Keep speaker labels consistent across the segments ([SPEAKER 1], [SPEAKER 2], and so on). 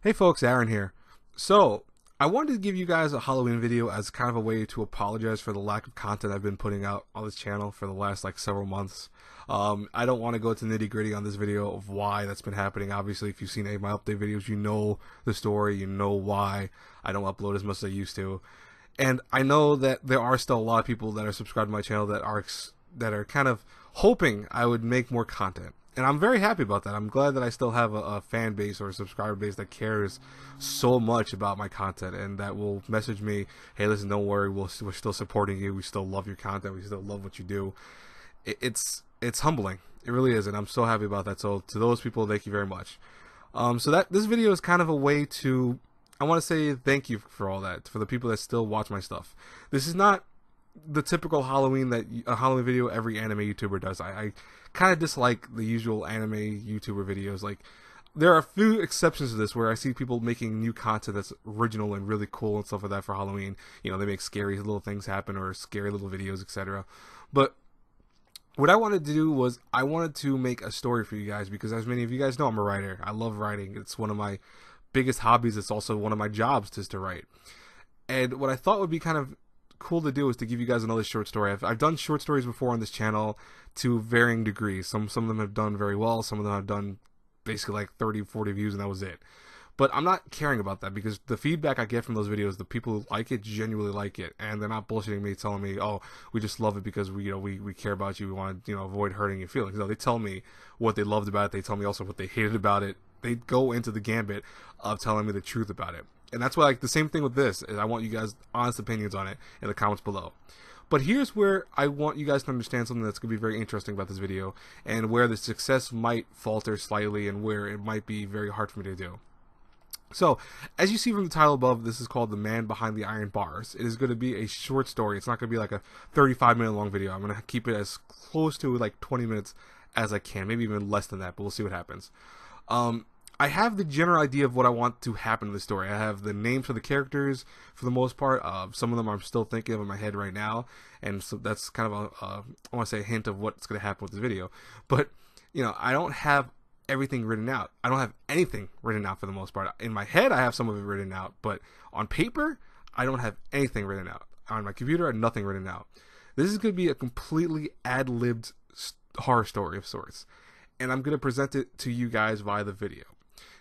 [SPEAKER 1] Hey folks, Aaron here. So, I wanted to give you guys a Halloween video as kind of a way to apologize for the lack of content I've been putting out on this channel for the last several months. I don't want to go to nitty gritty on this video of why that's been happening. Obviously, if you've seen any of my update videos, you know the story, you know why I don't upload as much as I used to. And I know that there are still a lot of people that are subscribed to my channel that are kind of hoping I would make more content. And I'm very happy about that. I'm glad that I still have a fan base or a subscriber base that cares so much about my content and that will message me, hey, listen, don't worry, we're still supporting you. We still love your content. We still love what you do. It's humbling. It really is, and I'm so happy about that. So to those people, thank you very much. So that this video is kind of a way to, I want to say thank you for all that, for the people that still watch my stuff. This is not the typical Halloween that a Halloween video every anime YouTuber does. I kind of dislike the usual anime YouTuber videos. Like, there are a few exceptions to this where I see people making new content that's original and really cool and stuff like that for Halloween. You know, they make scary little things happen or scary little videos, etc. But what I wanted to do was I wanted to make a story for you guys because, as many of you guys know, I'm a writer. I love writing. It's one of my biggest hobbies. It's also one of my jobs just to write. And what I thought would be kind of cool to do is to give you guys another short story. I've done short stories before on this channel to varying degrees. Some of them have done very well. Some of them have done basically like 30, 40 views and that was it. But I'm not caring about that because the feedback I get from those videos, the people who like it genuinely like it, and they're not bullshitting me, telling me, "Oh, we just love it because we care about you. We want to avoid hurting your feelings." No, they tell me what they loved about it. They tell me also what they hated about it. They go into the gambit of telling me the truth about it, and that's why the same thing with this is I want you guys honest opinions on it in the comments below. But here's where I want you guys to understand something that's going to be very interesting about this video, and where the success might falter slightly, and where it might be very hard for me to do. So, as you see from the title above, this is called The Man Behind the Iron Bars. It is going to be a short story. It's not going to be like a 35-minute long video. I'm going to keep it as close to 20 minutes as I can, maybe even less than that, but we'll see what happens. I have the general idea of what I want to happen in the story. I have the names for the characters for the most part. Some of them I'm still thinking of in my head right now, and so that's kind of I want to say a hint of what's going to happen with this video. But I don't have everything written out. I don't have anything written out for the most part. In my head, I have some of it written out, but on paper, I don't have anything written out. On my computer, I have nothing written out. This is going to be a completely ad-libbed horror story of sorts, and I'm going to present it to you guys via the video.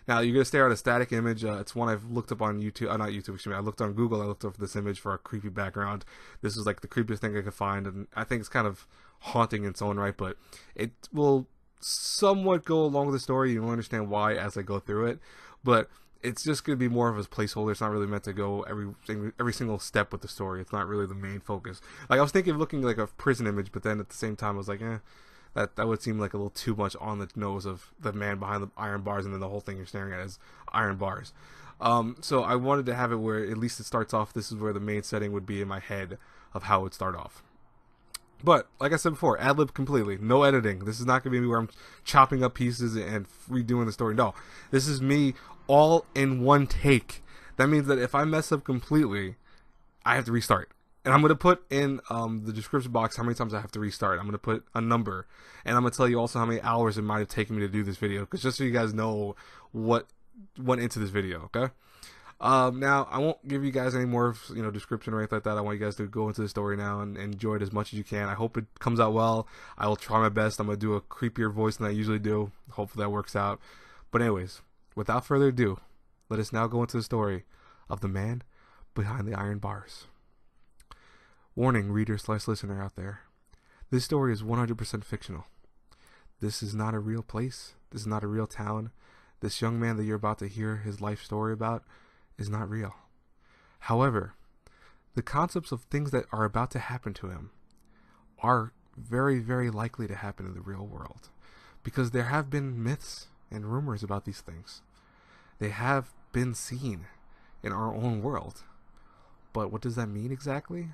[SPEAKER 1] Now, you're going to stare at a static image. It's one I've looked up on YouTube. Not YouTube, excuse me. I looked on Google. I looked up this image for a creepy background. This is like the creepiest thing I could find, and I think it's kind of haunting in its own right, but it will somewhat go along with the story. You'll understand why as I go through it, but it's just going to be more of a placeholder. It's not really meant to go every single step with the story. It's not really the main focus. Like, I was thinking of looking like a prison image, but then at the same time I was like, that would seem like a little too much on the nose of the man behind the iron bars, and then the whole thing you're staring at is iron bars. So I wanted to have it where at least it starts off, this is where the main setting would be in my head of how it would start off. But, like I said before, ad-lib completely. No editing. This is not going to be where I'm chopping up pieces and redoing the story. No. This is me all in one take. That means that if I mess up completely, I have to restart. And I'm going to put in the description box how many times I have to restart. I'm going to put a number. And I'm going to tell you also how many hours it might have taken me to do this video. Because just so you guys know what went into this video, okay? Now, I won't give you guys any more description or anything like that. I want you guys to go into the story now and enjoy it as much as you can. I hope it comes out well. I will try my best. I'm going to do a creepier voice than I usually do. Hopefully that works out. But anyways, without further ado, let us now go into the story of the man behind the iron bars. Warning, reader/listener out there. This story is 100% fictional. This is not a real place. This is not a real town. This young man that you're about to hear his life story about is not real. However, the concepts of things that are about to happen to him are very, very likely to happen in the real world, because there have been myths and rumors about these things. They have been seen in our own world. But what does that mean exactly?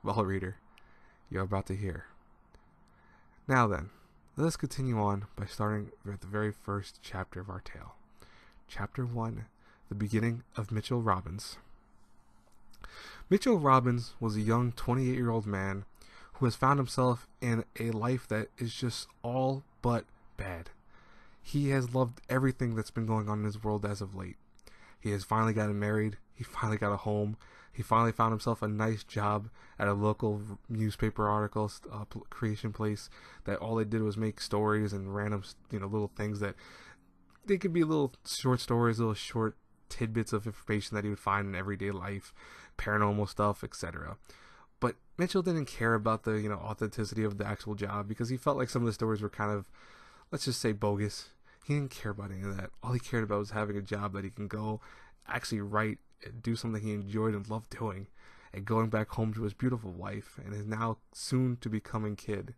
[SPEAKER 1] Well, reader, you're about to hear. Now then, let us continue on by starting with the very first chapter of our tale. Chapter 1, the beginning of Mitchell Robbins. Mitchell Robbins was a young 28-year-old man who has found himself in a life that is just all but bad. He has loved everything that's been going on in his world as of late. He has finally gotten married. He finally got a home. He finally found himself a nice job at a local newspaper article creation place that all they did was make stories and random, little things that they could be little short stories, little short tidbits of information that he would find in everyday life, paranormal stuff, etc. But Mitchell didn't care about the, authenticity of the actual job because he felt like some of the stories were kind of, let's just say, bogus. He didn't care about any of that. All he cared about was having a job that he can go actually write and do something he enjoyed and loved doing, and going back home to his beautiful wife and his now soon to becoming kid.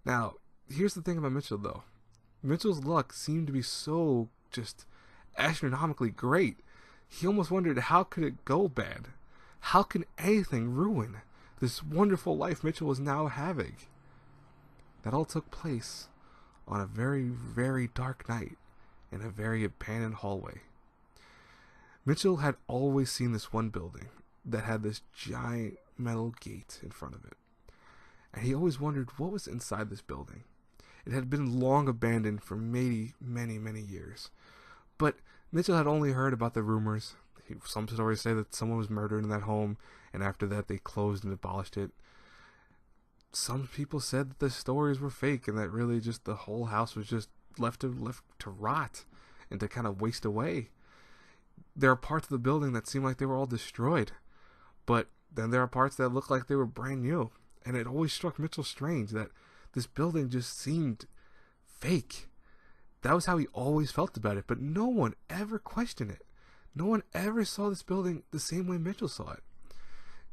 [SPEAKER 1] Now, here's the thing about Mitchell though. Mitchell's luck seemed to be so just astronomically great. He almost wondered, how could it go bad? How can anything ruin this wonderful life Mitchell was now having? That all took place on a very, very dark night in a very abandoned hallway. Mitchell had always seen this one building that had this giant metal gate in front of it. And he always wondered what was inside this building. It had been long abandoned for many, many, many years. But Mitchell had only heard about the rumors. Some stories say that someone was murdered in that home, and after that they closed and abolished it. Some people said that the stories were fake and that really just the whole house was just left to rot and to kind of waste away. There are parts of the building that seem like they were all destroyed, but then there are parts that look like they were brand new. And it always struck Mitchell strange that this building just seemed fake. That was how he always felt about it, but no one ever questioned it. No one ever saw this building the same way Mitchell saw it.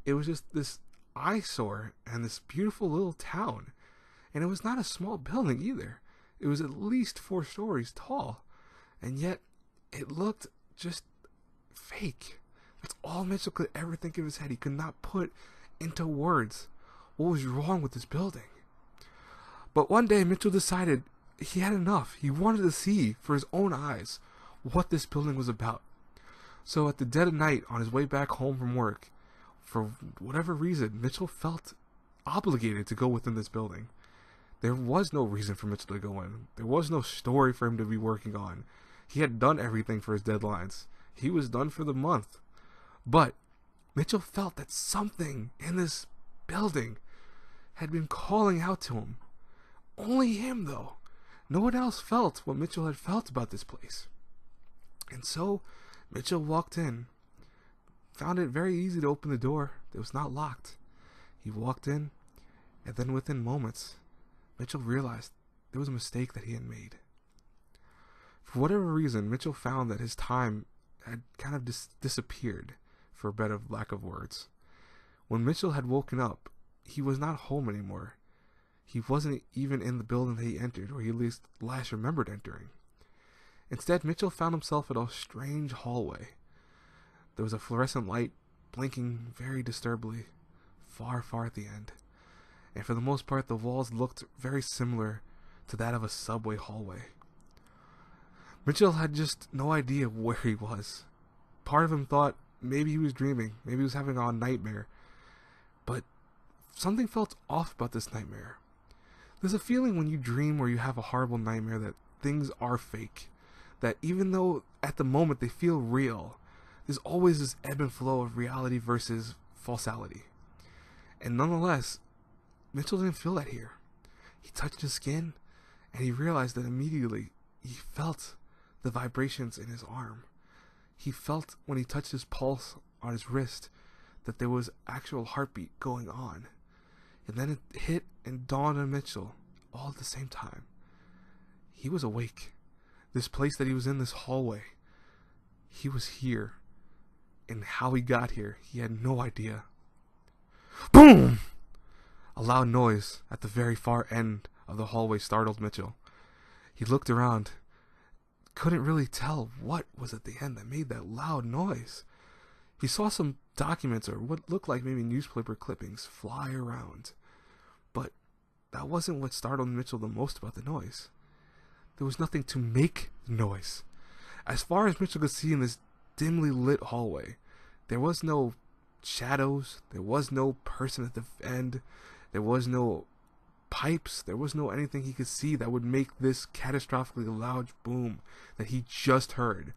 [SPEAKER 1] It was just this eyesore and this beautiful little town. And it was not a small building either. It was at least 4 stories tall. And yet, it looked just fake. That's all Mitchell could ever think of in his head. He could not put into words what was wrong with this building. But one day, Mitchell decided he had enough. He wanted to see for his own eyes what this building was about. So at the dead of night, on his way back home from work, for whatever reason, Mitchell felt obligated to go within this building. There was no reason for Mitchell to go in. There was no story for him to be working on. He had done everything for his deadlines. He was done for the month. But Mitchell felt that something in this building had been calling out to him. Only him, though. No one else felt what Mitchell had felt about this place. And so Mitchell walked in, found it very easy to open the door. It was not locked. He walked in, and then within moments, Mitchell realized there was a mistake that he had made. For whatever reason, Mitchell found that his time had kind of disappeared, for a better lack of words. When Mitchell had woken up, he was not home anymore. He wasn't even in the building that he entered, or he at least last remembered entering. Instead, Mitchell found himself in a strange hallway. There was a fluorescent light blinking very disturbingly, far, far at the end. And for the most part, the walls looked very similar to that of a subway hallway. Mitchell had just no idea where he was. Part of him thought maybe he was dreaming, maybe he was having a nightmare. But something felt off about this nightmare. There's a feeling when you dream or you have a horrible nightmare that things are fake. That even though at the moment they feel real, there's always this ebb and flow of reality versus falsality. And nonetheless, Mitchell didn't feel that here. He touched his skin, and he realized that immediately he felt the vibrations in his arm. He felt when he touched his pulse on his wrist that there was actual heartbeat going on. And then it hit and dawned on Mitchell all at the same time. He was awake. This place that he was in, this hallway, he was here. And how he got here, he had no idea. Boom! A loud noise at the very far end of the hallway startled Mitchell. He looked around, couldn't really tell what was at the end that made that loud noise. He saw some documents or what looked like maybe newspaper clippings fly around. But that wasn't what startled Mitchell the most about the noise. There was nothing to make the noise. As far as Mitchell could see in this dimly lit hallway, there was no shadows, there was no person at the end, there was no pipes, there was no anything he could see that would make this catastrophically loud boom that he just heard.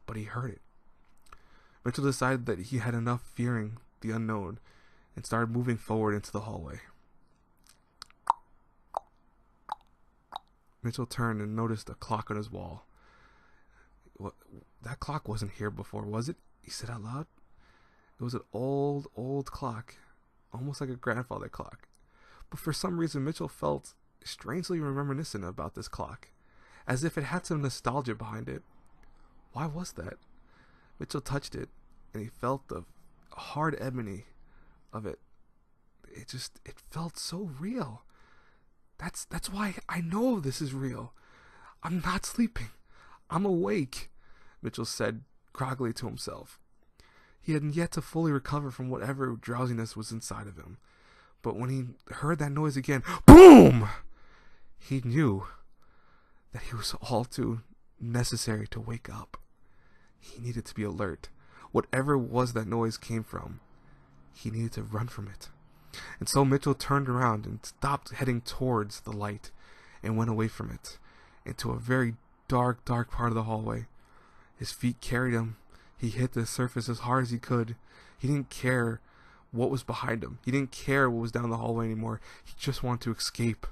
[SPEAKER 1] but he heard it. Mitchell decided that he had enough fearing the unknown and started moving forward into the hallway. Mitchell turned and noticed a clock on his wall. What? That clock wasn't here before, was it? He said out loud. It was an old, old clock, almost like a grandfather clock. But for some reason, Mitchell felt strangely reminiscent about this clock, as if it had some nostalgia behind it. Why was that? Mitchell touched it, and he felt the hard ebony of it. It felt so real. That's why I know this is real. I'm not sleeping. I'm awake, Mitchell said groggily to himself. He had yet to fully recover from whatever drowsiness was inside of him. But when he heard that noise again, boom! He knew that he was all too necessary to wake up. He needed to be alert. Whatever it was that noise came from, he needed to run from it. And so Mitchell turned around and stopped heading towards the light and went away from it into a very dark, dark part of the hallway. His feet carried him. He hit the surface as hard as he could. He didn't care what was behind him. He didn't care what was down the hallway anymore. He just wanted to escape.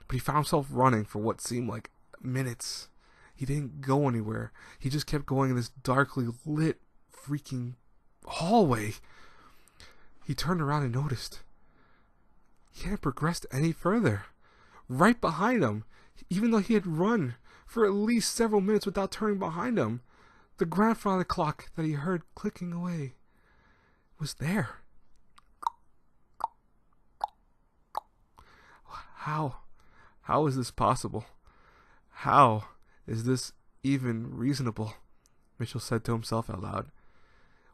[SPEAKER 1] But he found himself running for what seemed like minutes. He didn't go anywhere. He just kept going in this darkly lit freaking hallway. He turned around and noticed he hadn't progressed any further. Right behind him, even though he had run for at least several minutes without turning behind him, the grandfather clock that he heard clicking away was there. How is this possible? How is this even reasonable? Mitchell said to himself out loud.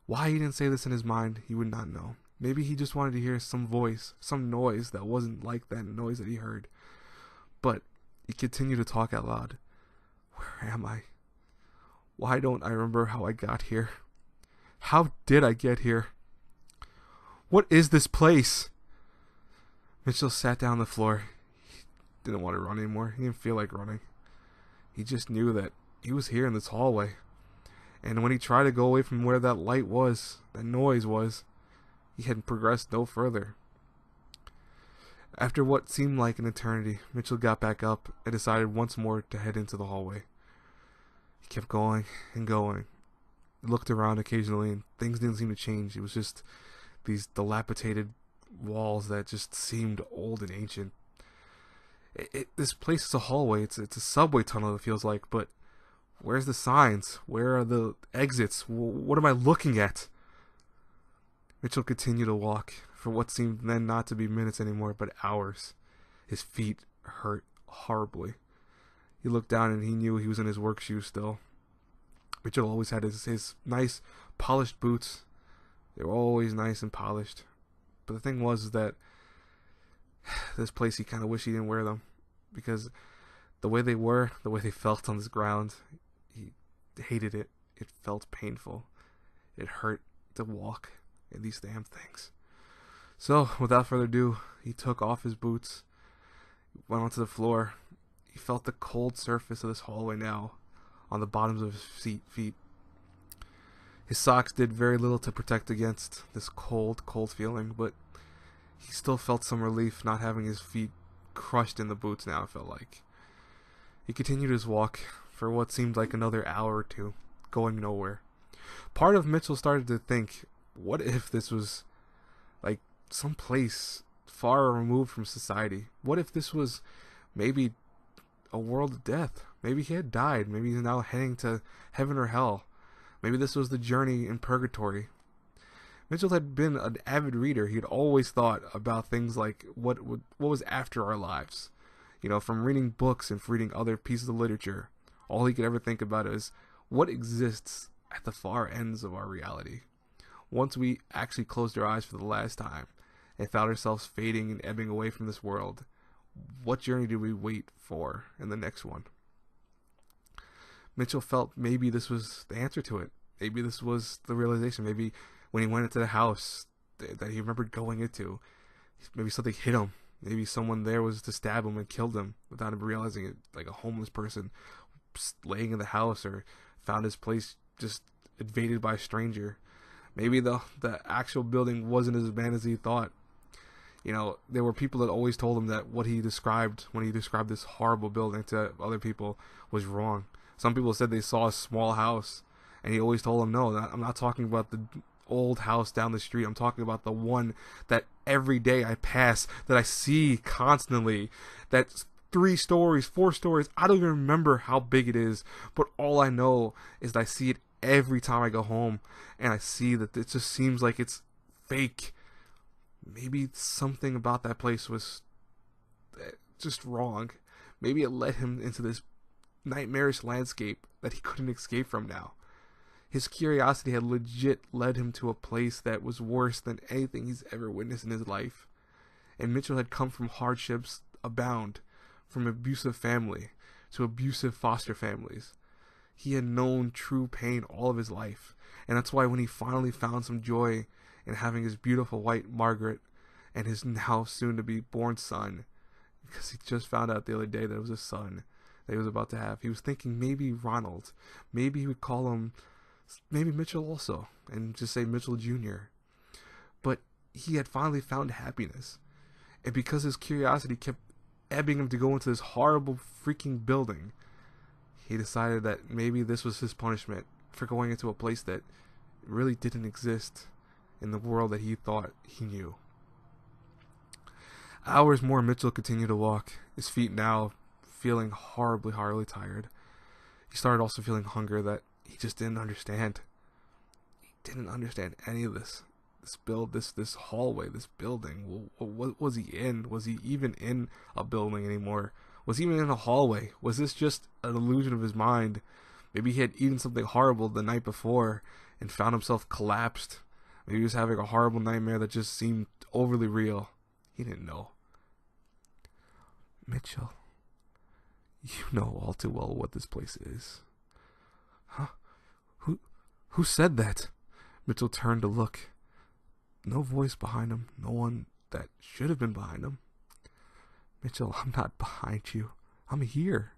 [SPEAKER 1] Why he didn't say this in his mind, he would not know. Maybe he just wanted to hear some voice, some noise that wasn't like that noise that he heard. But he continued to talk out loud. Where am I? Why don't I remember how I got here? How did I get here? What is this place? Mitchell sat down on the floor. He didn't want to run anymore. He didn't feel like running. He just knew that he was here in this hallway. And when he tried to go away from where that light was, that noise was, he had progressed no further. After what seemed like an eternity, Mitchell got back up and decided once more to head into the hallway. He kept going and going. He looked around occasionally and things didn't seem to change. It was just these dilapidated walls that just seemed old and ancient. This place is a hallway. It's a subway tunnel, it feels like, but where's the signs? Where are the exits? What am I looking at? Mitchell continued to walk for what seemed then not to be minutes anymore, but hours. His feet hurt horribly. He looked down and he knew he was in his work shoes still. Mitchell always had his nice polished boots. They were always nice and polished. But the thing was that this place, he kind of wished he didn't wear them, because the way they were, the way they felt on this ground, he hated it. It felt painful. It hurt to walk in these damn things. So, without further ado, he took off his boots, went onto the floor. He felt the cold surface of this hallway now on the bottoms of his feet. His socks did very little to protect against this cold, cold feeling, but he still felt some relief not having his feet crushed in the boots now, it felt like. He continued his walk for what seemed like another hour or two, going nowhere. Part of Mitchell started to think, what if this was like some place far removed from society? What if this was maybe a world of death? Maybe he had died. Maybe he's now heading to heaven or hell. Maybe this was the journey in purgatory. Mitchell had been an avid reader. He had always thought about things like what was after our lives. You know, from reading books and reading other pieces of literature, all he could ever think about is what exists at the far ends of our reality. Once we actually closed our eyes for the last time and found ourselves fading and ebbing away from this world, what journey do we wait for in the next one? Mitchell felt maybe this was the answer to it. Maybe this was the realization. Maybe when he went into the house that he remembered going into, maybe something hit him. Maybe someone there was to stab him and killed him without him realizing it, like a homeless person laying in the house, or found his place just invaded by a stranger. Maybe the actual building wasn't as bad as he thought. You know, there were people that always told him that what he described when he described this horrible building to other people was wrong. Some people said they saw a small house, and he always told them, no, I'm not talking about the old house down the street. I'm talking about the one that every day I pass, that I see constantly, that's 3 stories, 4 stories. I don't even remember how big it is, but all I know is that I see it every time I go home, and I see that it just seems like it's fake. Maybe something about that place was just wrong. Maybe it led him into this nightmarish landscape that he couldn't escape from now. His curiosity had legit led him to a place that was worse than anything he's ever witnessed in his life. And Mitchell had come from hardships abound, from abusive family to abusive foster families. He had known true pain all of his life, and that's why when he finally found some joy in having his beautiful wife Margaret and his now soon-to-be born son, because he just found out the other day that it was a son that he was about to have, he was thinking maybe Ronald, maybe he would call him maybe Mitchell also, and just say Mitchell Jr. But he had finally found happiness, and because his curiosity kept ebbing him to go into this horrible freaking building, he decided that maybe this was his punishment for going into a place that really didn't exist in the world that he thought he knew. Hours more, Mitchell continued to walk, his feet now feeling horribly tired. He started also feeling hunger that he just didn't understand. He didn't understand any of this. This hallway, this building. What was he in? Was he even in a building anymore? Was he even in a hallway? Was this just an illusion of his mind? Maybe he had eaten something horrible the night before and found himself collapsed. Maybe he was having a horrible nightmare that just seemed overly real. He didn't know. Mitchell, you know all too well what this place is. Huh? Who said that? Mitchell turned to look. No voice behind him. No one that should have been behind him. Mitchell, I'm not behind you. I'm here,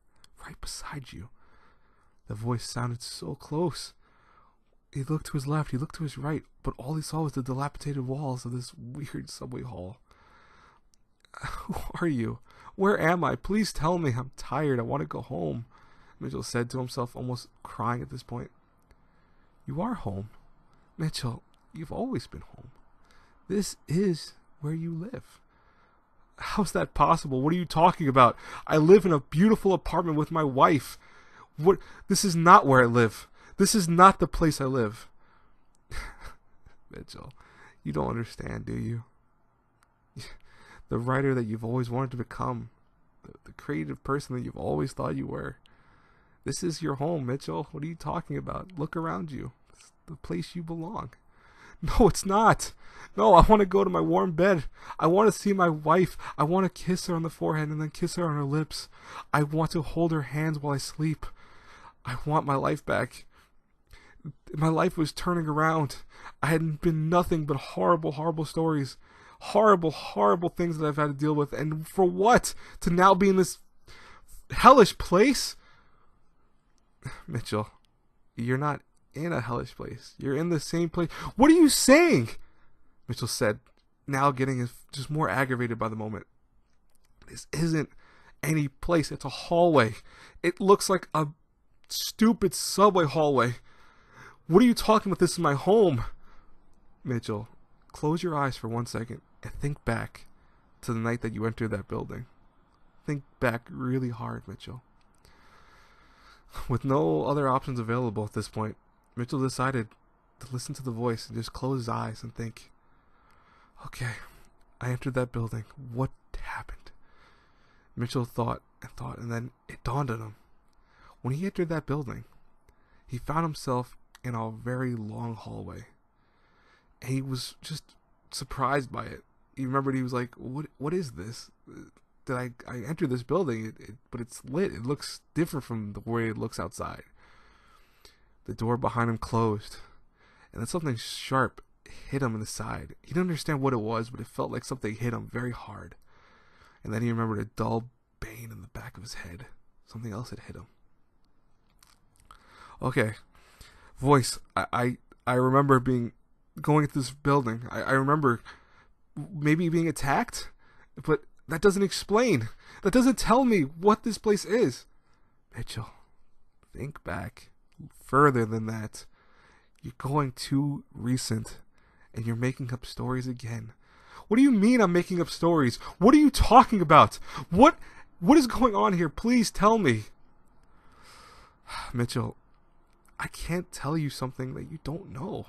[SPEAKER 1] right beside you. The voice sounded so close. He looked to his left, he looked to his right, but all he saw was the dilapidated walls of this weird subway hall. Who are you? Where am I? Please tell me. I'm tired. I want to go home, Mitchell said to himself, almost crying at this point. You are home. Mitchell, you've always been home. This is where you live. How's that possible? What are you talking about? I live in a beautiful apartment with my wife. What? This is not where I live. This is not the place I live. Mitchell, you don't understand, do you? The writer that you've always wanted to become. The creative person that you've always thought you were. This is your home, Mitchell. What are you talking about? Look around you. It's the place you belong. No, it's not. No, I want to go to my warm bed. I want to see my wife. I want to kiss her on the forehead and then kiss her on her lips. I want to hold her hands while I sleep. I want my life back. My life was turning around. I had been nothing but horrible stories. Horrible things that I've had to deal with. And for what? To now be in this hellish place? Mitchell, you're not in a hellish place. You're in the same place. What are you saying? Mitchell said, now getting just more aggravated by the moment. This isn't any place. It's a hallway. It looks like a stupid subway hallway. What are you talking about? This is my home. Mitchell, close your eyes for 1 second and think back to the night that you entered that building. Think back really hard, Mitchell. With no other options available at this point, Mitchell decided to listen to the voice and just close his eyes and think, okay, I entered that building. What happened? Mitchell thought, and then it dawned on him. When he entered that building, he found himself in a very long hallway. And he was just surprised by it. He remembered, he was like, what is this? Did I entered this building, but it's lit. It looks different from the way it looks outside. The door behind him closed, and then something sharp hit him in the side. He didn't understand what it was, but it felt like something hit him very hard. And then he remembered a dull pain in the back of his head. Something else had hit him. Okay, voice. I remember going into this building. I remember maybe being attacked, but that doesn't explain. That doesn't tell me what this place is. Mitchell, think back further than that. You're going too recent, and you're making up stories again. What do you mean I'm making up stories? What are you talking about? What is going on here? Please tell me. Mitchell, I can't tell you something that you don't know.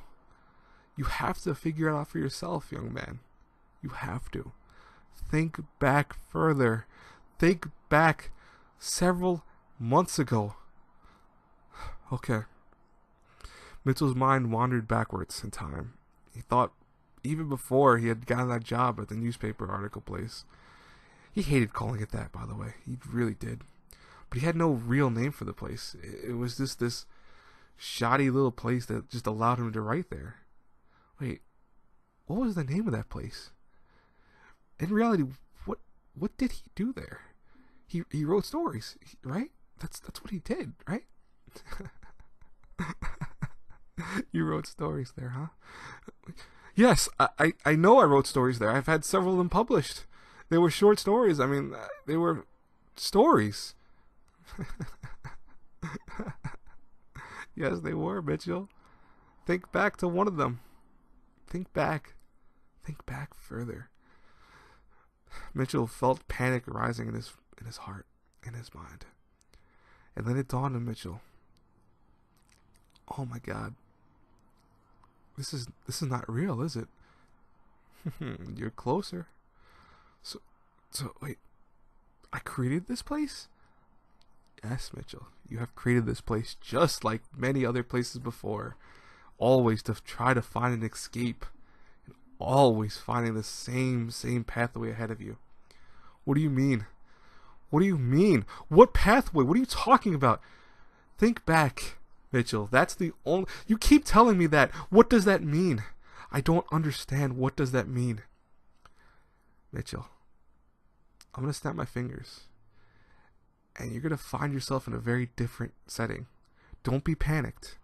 [SPEAKER 1] You have to figure it out for yourself, young man. You have to. Think back further. Think back several months ago. Okay. Mitchell's mind wandered backwards in time. He thought even before he had gotten that job at the newspaper article place. He hated calling it that, by the way. He really did. But he had no real name for the place. It was just this shoddy little place that just allowed him to write there. Wait, what was the name of that place? In reality, what did he do there? He wrote stories, right? That's what he did, right? You wrote stories there, huh? Yes, I know I wrote stories there. I've had several of them published. They were short stories. I mean, they were stories. Yes, they were, Mitchell. Think back to one of them. Think back. Think back further. Mitchell felt panic rising in his heart, in his mind. And then it dawned on Mitchell. Oh my God. This is not real, is it? You're closer. So wait. I created this place? Yes, Mitchell. You have created this place just like many other places before. Always to try to find an escape. And always finding the same pathway ahead of you. What do you mean? What do you mean? What pathway? What are you talking about? Think back, Mitchell. That's the only... You keep telling me that. What does that mean? I don't understand. What does that mean? Mitchell, I'm going to snap my fingers. And you're going to find yourself in a very different setting. Don't be panicked.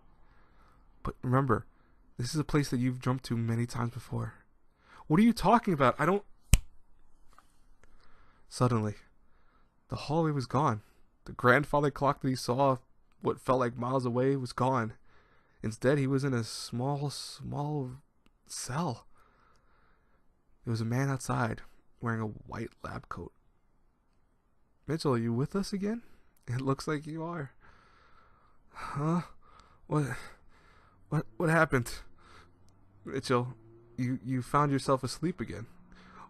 [SPEAKER 1] But remember, this is a place that you've jumped to many times before. What are you talking about? I don't... Suddenly, the hallway was gone. The grandfather clock that he saw what felt like miles away was gone. Instead, he was in a small cell. There was a man outside wearing a white lab coat. Mitchell, are you with us again? It looks like you are. Huh? What happened? Mitchell, you found yourself asleep again.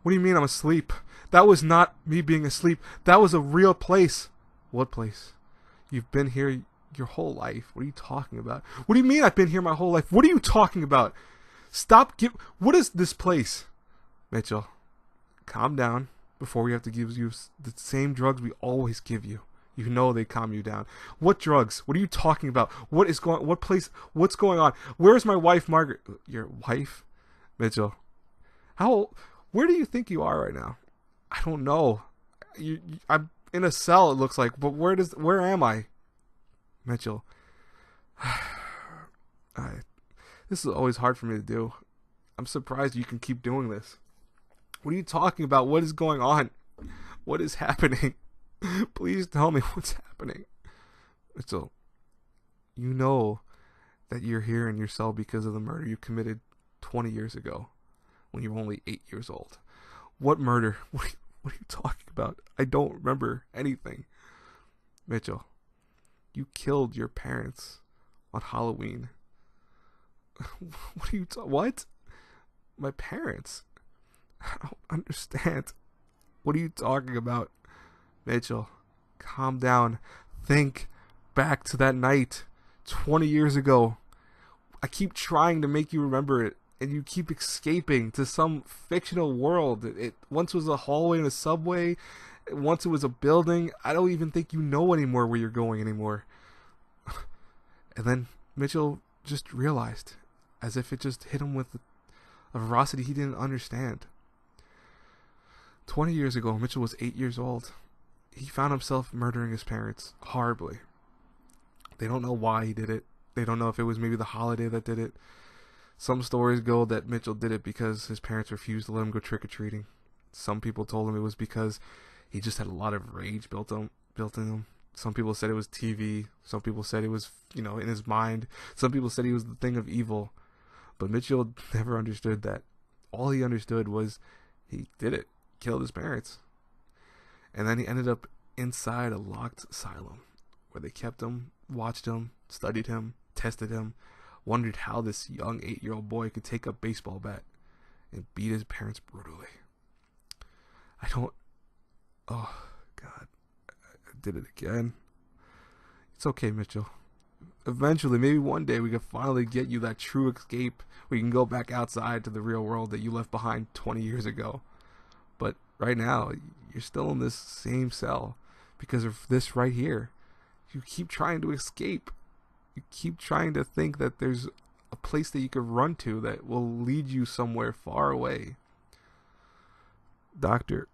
[SPEAKER 1] What do you mean I'm asleep? That was not me being asleep. That was a real place. What place? You've been here your whole life. What are you talking about? What do you mean I've been here my whole life? What are you talking about? What is this place? Mitchell, calm down before we have to give you the same drugs we always give you. You know they calm you down. What drugs? What are you talking about? What's going on? Where's my wife, Margaret? Your wife? Mitchell, where do you think you are right now? I don't know. I'm in a cell, it looks like, but where am I? Mitchell, this is always hard for me to do. I'm surprised you can keep doing this. What are you talking about? What is going on? What is happening? Please tell me what's happening. Mitchell, you know that you're here in your cell because of the murder you committed 20 years ago when you were only 8 years old. What murder? What are you talking about? I don't remember anything. Mitchell, you killed your parents on Halloween. What? My parents? I don't understand. What are you talking about? Mitchell, calm down. Think back to that night 20 years ago. I keep trying to make you remember it, and you keep escaping to some fictional world. It once was a hallway in a subway. Once it was a building. I don't even think you know anymore where you're going anymore. And then Mitchell just realized, as if it just hit him with a veracity he didn't understand. 20 years ago, Mitchell was 8 years old. He found himself murdering his parents horribly. They don't know why he did it. They don't know if it was maybe the holiday that did it. Some stories go that Mitchell did it because his parents refused to let him go trick-or-treating. Some people told him it was because he just had a lot of rage built in him. Some people said it was TV. Some people said it was, in his mind. Some people said he was the thing of evil. But Mitchell never understood that. All he understood was he did it. Killed his parents. And then he ended up inside a locked asylum where they kept him, watched him, studied him, tested him, wondered how this young 8-year-old boy could take a baseball bat and beat his parents brutally. Oh, God. I did it again. It's okay, Mitchell. Eventually, maybe one day, we can finally get you that true escape. We can go back outside to the real world that you left behind 20 years ago. But right now, you're still in this same cell because of this right here. You keep trying to escape. You keep trying to think that there's a place that you could run to that will lead you somewhere far away. Doctor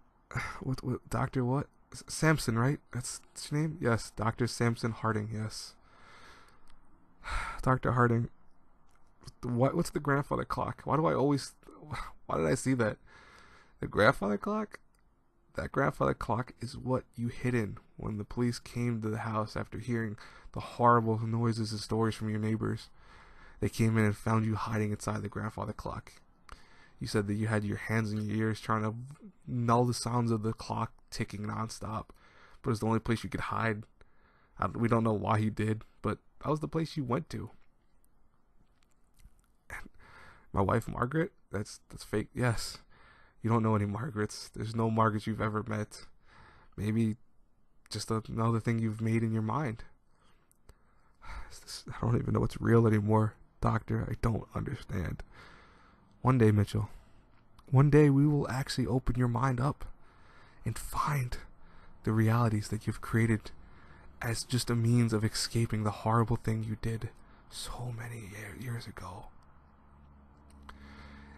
[SPEAKER 1] what? Samson, right? That's your name? Yes, Dr. Samson Harding, yes. Dr. Harding. What's the grandfather clock? Why did I see that? The grandfather clock? That grandfather clock is what you hid when the police came to the house after hearing the horrible noises and stories from your neighbors. They came in and found you hiding inside the grandfather clock. You said that you had your hands in your ears trying to null the sounds of the clock ticking nonstop, but it was the only place you could hide. We don't know why you did, but that was the place you went to. And my wife Margaret, that's fake. Yes. You don't know any Margarets. There's no Margarets you've ever met. Maybe just another thing you've made in your mind. I don't even know what's real anymore, Doctor. I don't understand. One day, Mitchell, one day we will actually open your mind up and find the realities that you've created as just a means of escaping the horrible thing you did so many years ago.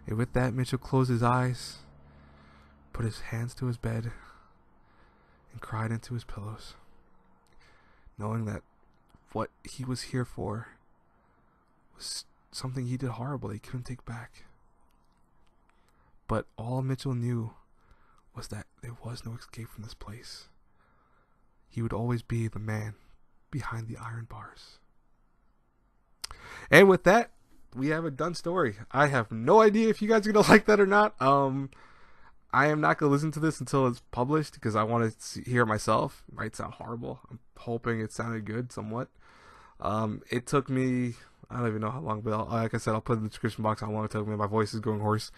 [SPEAKER 1] And with that, Mitchell closed his eyes, put his hands to his bed, and cried into his pillows, knowing that what he was here for was something he did horrible that he couldn't take back. But all Mitchell knew was that there was no escape from this place. He would always be the man behind the iron bars. And with that, we have a done story. I have no idea if you guys are going to like that or not. I am not going to listen to this until it's published because I want to hear it myself. It might sound horrible. I'm hoping it sounded good somewhat. It took me, I don't even know how long, but like I said, I'll put it in the description box how long it took me. My voice is going hoarse.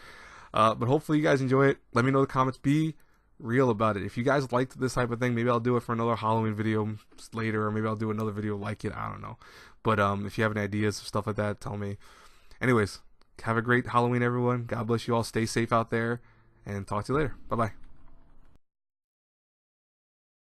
[SPEAKER 1] But hopefully you guys enjoy it. Let me know in the comments. Be real about it. If you guys liked this type of thing, maybe I'll do it for another Halloween video later, or maybe I'll do another video like it. I don't know. But if you have any ideas of stuff like that, tell me. Anyways, have a great Halloween, everyone. God bless you all. Stay safe out there, and talk to you later. Bye-bye.